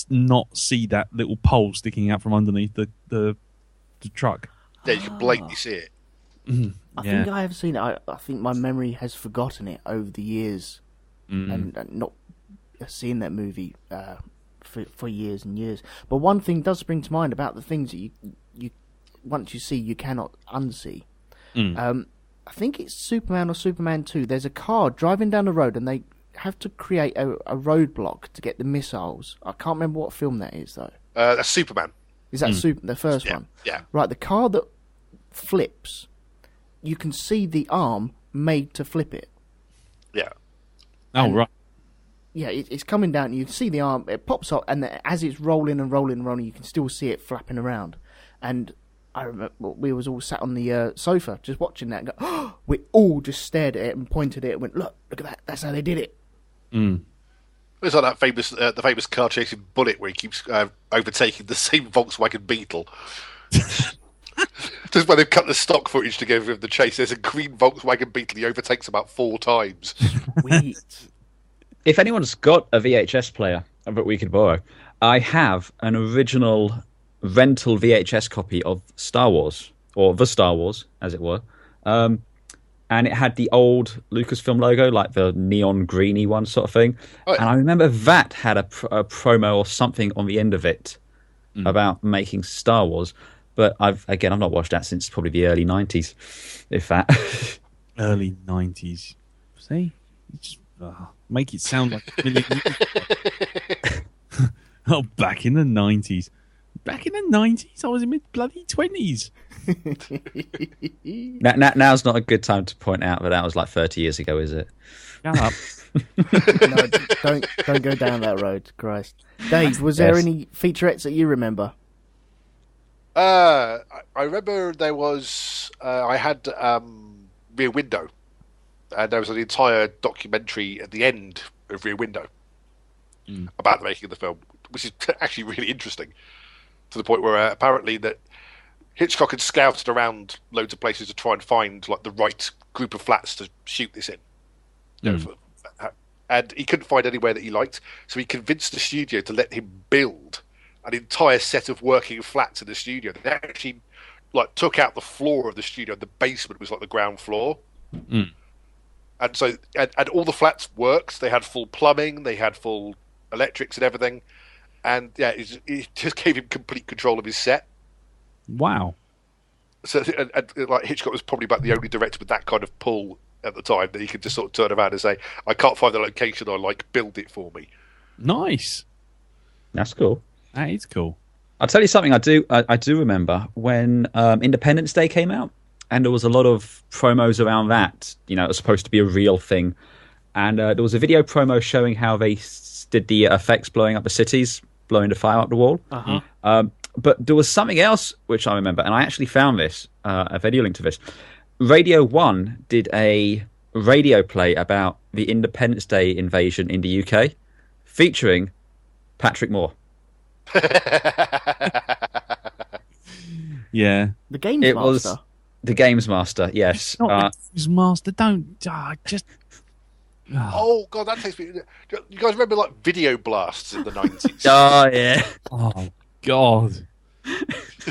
not see that little pole sticking out from underneath the truck. Yeah, you can blatantly see it. I think I have seen it. I think my memory has forgotten it over the years, and not seen that movie for years and years. But one thing does spring to mind about the things that you once you see, you cannot unsee. I think it's Superman or Superman 2. There's a car driving down the road, and they have to create a roadblock to get the missiles. I can't remember what film that is, though. That's Superman. Is that the first one? Yeah. Right, the car that flips, you can see the arm made to flip it. Yeah. Oh, right. Yeah, it's coming down. You can see the arm. It pops up, and as it's rolling and rolling and rolling, you can still see it flapping around. And I remember we was all sat on the sofa just watching that. And we all just stared at it and pointed at it and went, "Look at that! That's how they did it." It's like that famous, the famous car chasing Bullet, where he keeps overtaking the same Volkswagen Beetle. Just when they've cut the stock footage together of the chase, there's a green Volkswagen Beetle he overtakes about 4 times. Sweet. If anyone's got a VHS player that we could borrow, I have an original rental VHS copy of Star Wars, or the Star Wars, as it were. And it had the old Lucasfilm logo, like the neon greeny one sort of thing. Oh, yeah. And I remember that had a promo or something on the end of it about making Star Wars. But I've not watched that since probably the early 90s, if that. Early 90s. See? Just make it sound like a million years ago. Oh, back in the 90s. Back in the 90s? I was in my bloody 20s. Now's not a good time to point out that was like 30 years ago, is it? Shut up. No, don't go down that road, Christ. Dave, was there any featurettes that you remember? I remember there was... I had Rear Window, and there was an entire documentary at the end of Rear Window about the making of the film, which is actually really interesting, to the point where apparently that Hitchcock had scouted around loads of places to try and find like the right group of flats to shoot this in. And he couldn't find anywhere that he liked, so he convinced the studio to let him build an entire set of working flats in the studio. They actually like took out the floor of the studio. The basement was like the ground floor. And so, and all the flats worked. They had full plumbing, they had full electrics and everything. And yeah, it just gave him complete control of his set. Wow. So, and like Hitchcock was probably about the only director with that kind of pull at the time, that he could just sort of turn around and say, "I can't find the location I like, build it for me." Nice. That's cool. That is cool. I'll tell you something I do remember when Independence Day came out, and there was a lot of promos around that. You know, it was supposed to be a real thing. And there was a video promo showing how they did the effects blowing up the cities, blowing the fire up the wall. But there was something else which I remember, and I actually found this, a video link to this. Radio 1 did a radio play about the Independence Day invasion in the UK, featuring Patrick Moore. Yeah. The Games Master. Was the Games Master, yes. Not the Games Master, don't... just... Oh, God, that takes me... You guys remember, like, video blasts in the 90s? Oh, yeah. Oh, God.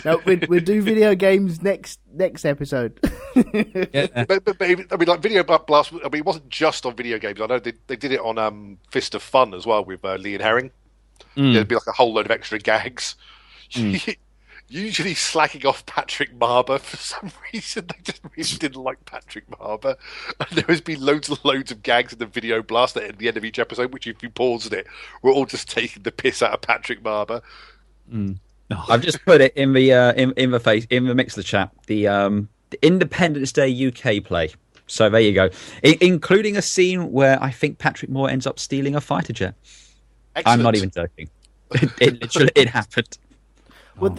No, we'll do video games next episode. Yeah. But I mean, like, video blast, I mean, it wasn't just on video games. I know they did it on Fist of Fun as well with Lee and Herring. There'd be like a whole load of extra gags. Usually slacking off Patrick Marber for some reason. They just really didn't like Patrick Marber. And there has been loads and loads of gags in the video blast at the end of each episode, which if you paused it, we're all just taking the piss out of Patrick Marber. I've just put it in the mix of the chat. The Independence Day UK play. So there you go, including a scene where I think Patrick Moore ends up stealing a fighter jet. Excellent. I'm not even joking. It happened. Well,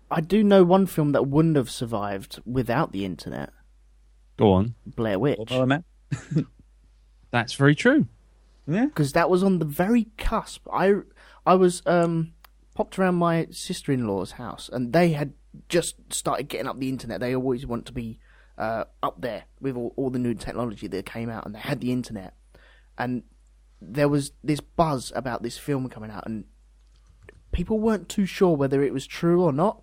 I do know one film that wouldn't have survived without the internet. Go on. Blair Witch. That's very true. Yeah, because that was on the very cusp. I was popped around my sister-in-law's house, and they had just started getting up the internet. They always want to be up there with all the new technology that came out, and they had the internet. And there was this buzz about this film coming out, and people weren't too sure whether it was true or not,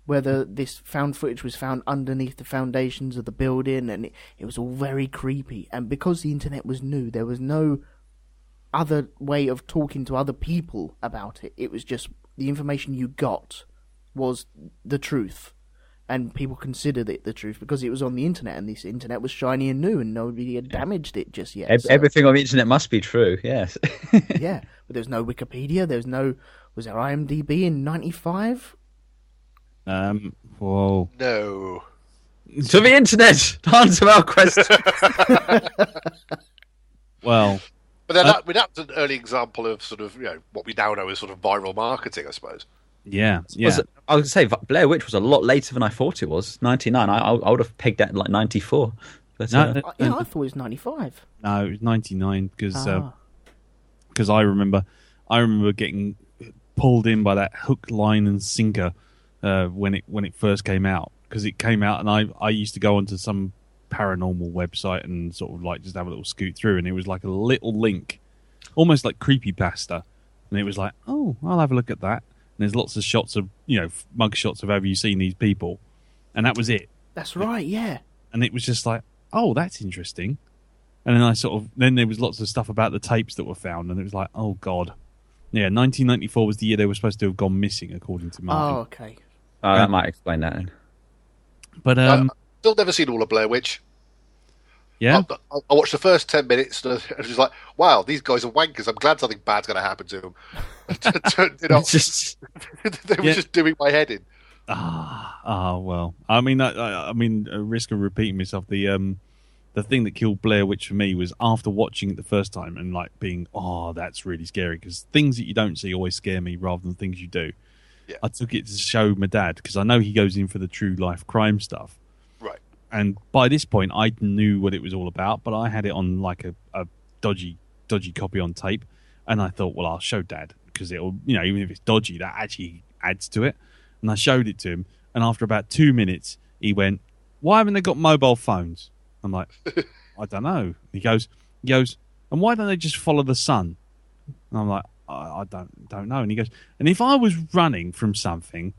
whether this found footage was found underneath the foundations of the building, and it was all very creepy. And because the internet was new, there was no other way of talking to other people about it. It was just the information you got was the truth, and people considered it the truth because it was on the internet, and this internet was shiny and new, and nobody had damaged it just yet. Everything on the internet must be true, yes. Yeah, but there's no Wikipedia, was there IMDb in 95? Whoa. No. To the internet! Answer our question! Well, But then that's an early example of sort of what we now know as sort of viral marketing, I suppose. yeah. I was going to say Blair Witch was a lot later than I thought it was. 99. I would have pegged that like 94. But, I thought it was 95. No, it was 99 because I remember getting pulled in by that hook, line, and sinker when it first came out, because it came out and I used to go onto some paranormal website and sort of like just have a little scoot through, and it was like a little link, almost like creepypasta, and it was like, oh, I'll have a look at that. And there's lots of shots of mug shots of have you seen these people, and that was it. That's right, yeah. And it was just like, oh, that's interesting. And then then there was lots of stuff about the tapes that were found, and it was like, oh god, yeah. 1994 was the year they were supposed to have gone missing, according to Martin. Oh, okay. That might explain that then. But Still never seen all of Blair Witch. yeah, I watched the first 10 minutes and I was just like, wow, these guys are wankers. I'm glad something bad's going to happen to them. They were just doing my head in. Well, I mean, I mean, at risk of repeating myself, the thing that killed Blair Witch for me was after watching it the first time and like being, oh, that's really scary, because things that you don't see always scare me rather than things you do. Yeah. I took it to show my dad, because I know he goes in for the true life crime stuff. Right. And by this point, I knew what it was all about, but I had it on like a dodgy copy on tape, and I thought, well, I'll show Dad, because it'll, even if it's dodgy, that actually adds to it. And I showed it to him, and after about 2 minutes, he went, "Why haven't they got mobile phones?" I'm like, I don't know. He goes, and why don't they just follow the sun? And I'm like, I don't know. And he goes, and if I was running from something,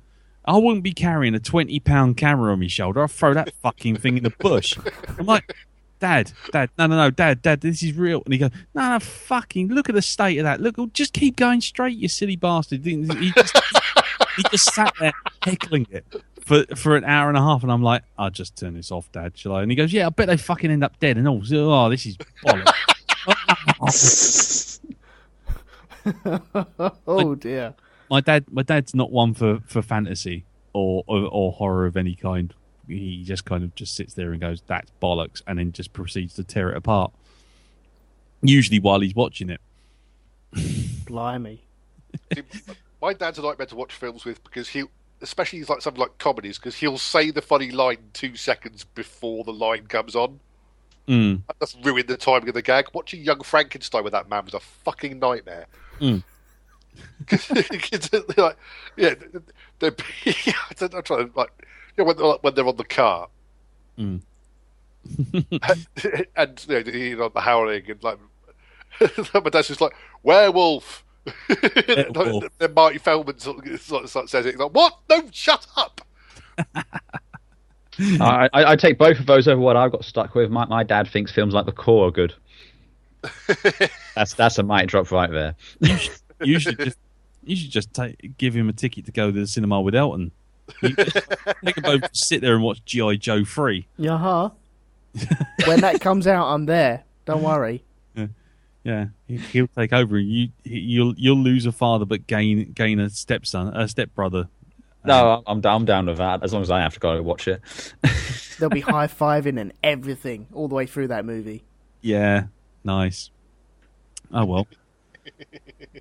I wouldn't be carrying a 20-pound camera on my shoulder. I'll throw that fucking thing in the bush. I'm like, Dad, no, Dad, this is real. And he goes, no, fucking, look at the state of that. Look, just keep going straight, you silly bastard. He just sat there heckling it for an hour and a half, and I'm like, I'll just turn this off, Dad, shall I? And he goes, yeah, I bet they fucking end up dead and all. Oh, this is bollocks. Oh dear. My dad's not one for fantasy or horror of any kind. He just kind of just sits there and goes, that's bollocks, and then just proceeds to tear it apart. Usually while he's watching it. Blimey. See, my dad's a nightmare to watch films with, because especially like something like comedies, because he'll say the funny line 2 seconds before the line comes on. That's ruined the timing of the gag. Watching Young Frankenstein with that man was a fucking nightmare. Mm. Like, yeah, I'm trying to, like, when they're on the car, and the howling, and like, my dad's just like, werewolf. Then Marty Feldman sort of says it. He's like, what? No, shut up. I take both of those over what I've got stuck with. My dad thinks films like The Core are good. That's a mic drop right there. You should just give him a ticket to go to the cinema with Elton. They can both sit there and watch G.I. Joe 3. When that comes out, I'm there. Don't worry. Yeah, he'll take over. You'll lose a father, but gain a stepbrother. No, I'm down with that. As long as I have to go watch it. There'll be high-fiving and everything all the way through that movie. Yeah, nice. Oh well.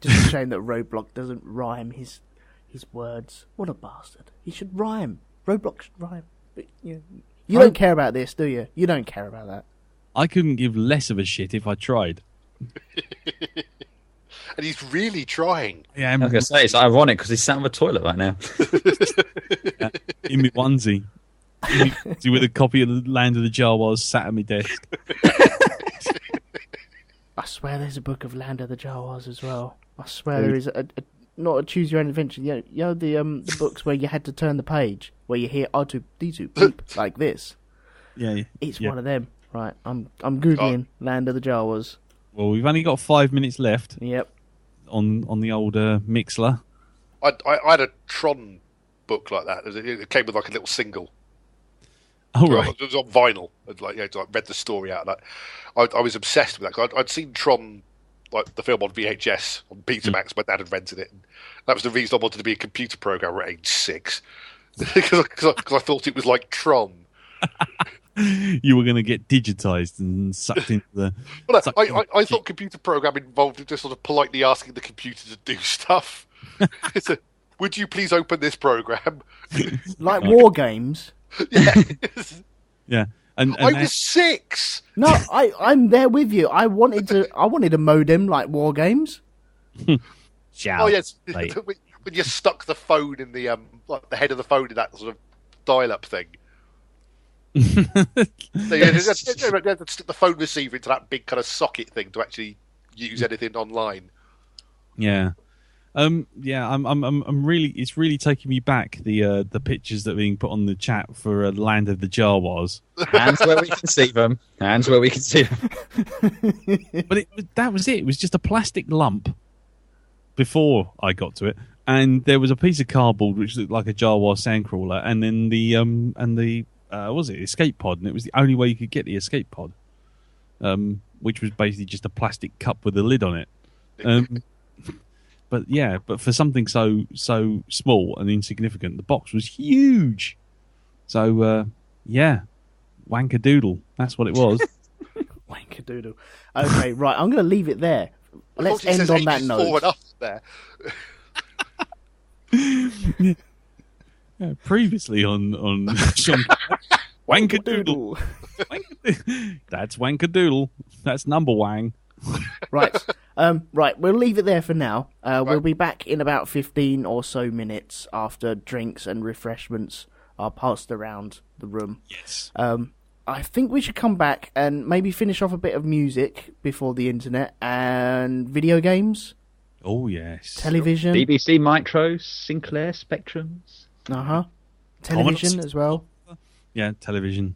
Just a shame that Roadblock doesn't rhyme his words. What a bastard. He should rhyme. Roadblock should rhyme. But, you don't care about this, do you? You don't care about that. I couldn't give less of a shit if I tried. And he's really trying. Yeah, I was going to say, it's ironic because he's sat on the toilet right now. In my onesie. With a copy of the Land of the Jawas sat at my desk. I swear there's a book of Land of the Jawas as well. I swear there is not a choose your own adventure. You know the books where you had to turn the page, where you hear R2D2 beep like this. Yeah. It's one of them. Right, I'm googling Land of the Jawas. Well, we've only got 5 minutes left. Yep. On the old Mixler. I had a Tron book like that. It came with like a little single. Oh, right. It was on vinyl. I read the story out. I was obsessed with that. I'd seen Tron, like the film, on VHS on Betamax. My dad had rented it. And that was the reason I wanted to be a computer programmer at age 6, because I thought it was like Tron. You were going to get digitized and sucked into the. Well, I thought computer programming involved in just sort of politely asking the computer to do stuff. Would you please open this program? Like war games. Yeah. Yeah. And I was 6. No, I'm there with you. I wanted a modem like war games. Oh yes, when you stuck the phone in the like the head of the phone in that sort of dial-up thing. So you had to stick the phone receiver into that big kind of socket thing to actually use anything online. Yeah. Yeah, I'm really. It's really taking me back the pictures that are being put on the chat for Land of the Jawas. Hands where we can see them. Hands where we can see them. But that was it. It was just a plastic lump before I got to it, and there was a piece of cardboard which looked like a Jawa sandcrawler, and then the what was it, escape pod, and it was the only way you could get the escape pod, which was basically just a plastic cup with a lid on it. But for something so small and insignificant, the box was huge. So wankadoodle. That's what it was. Wankadoodle. Okay, right. I'm going to leave it there. Let's end on that note. There. Yeah, previously on Shonky Wankadoodle. That's Wankadoodle. That's number wang. Right. Right, we'll leave it there for now. We'll be back in about 15 or so minutes after drinks and refreshments are passed around the room. Yes. I think we should come back and maybe finish off a bit of music before the internet and video games. Oh, yes. Television. BBC Micros, Sinclair Spectrums. Television as well. Yeah, television.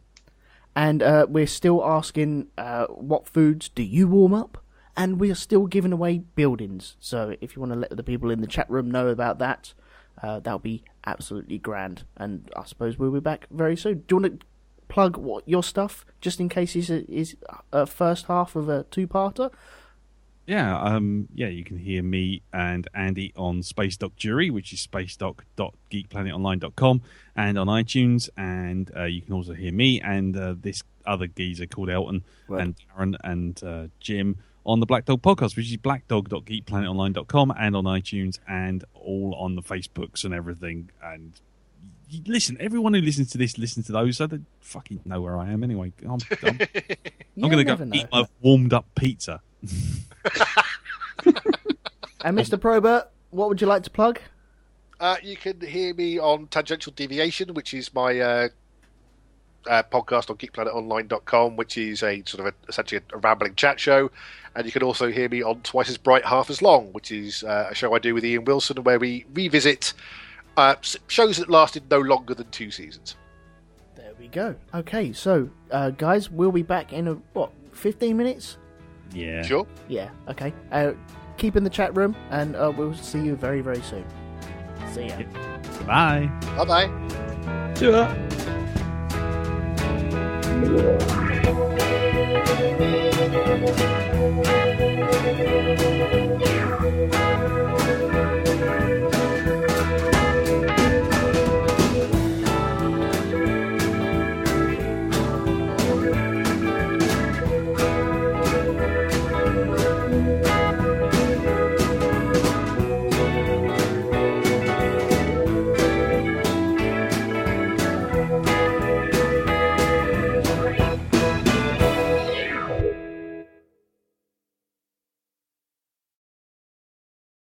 And we're still asking what foods do you warm up? And we are still giving away buildings. So if you want to let the people in the chat room know about that, that'll be absolutely grand. And I suppose we'll be back very soon. Do you want to plug your stuff, just in case is a first half of a two-parter? Yeah, you can hear me and Andy on Space Doc Jury, which is spacedoc.geekplanetonline.com, and on iTunes, and you can also hear me and this other geezer called Elton, and Darren and Jim on the Black Dog Podcast, which is blackdog.geekplanetonline.com, and on iTunes, and all on the Facebooks and everything. And listen, everyone who listens to this listens to those, so they fucking know where I am anyway. I'm going to go eat my warmed up pizza. And Mr. Probert, what would you like to plug? You can hear me on Tangential Deviation, which is my podcast on geekplanetonline.com, which is a sort of essentially a rambling chat show. And you can also hear me on Twice as Bright, Half as Long, which is a show I do with Ian Wilson, where we revisit shows that lasted no longer than 2 seasons. There we go. Okay, so guys, we'll be back in 15 minutes? Yeah. Sure. Yeah, okay. Keep in the chat room, and we'll see you very, very soon. See ya. Bye. Bye-bye. Sure.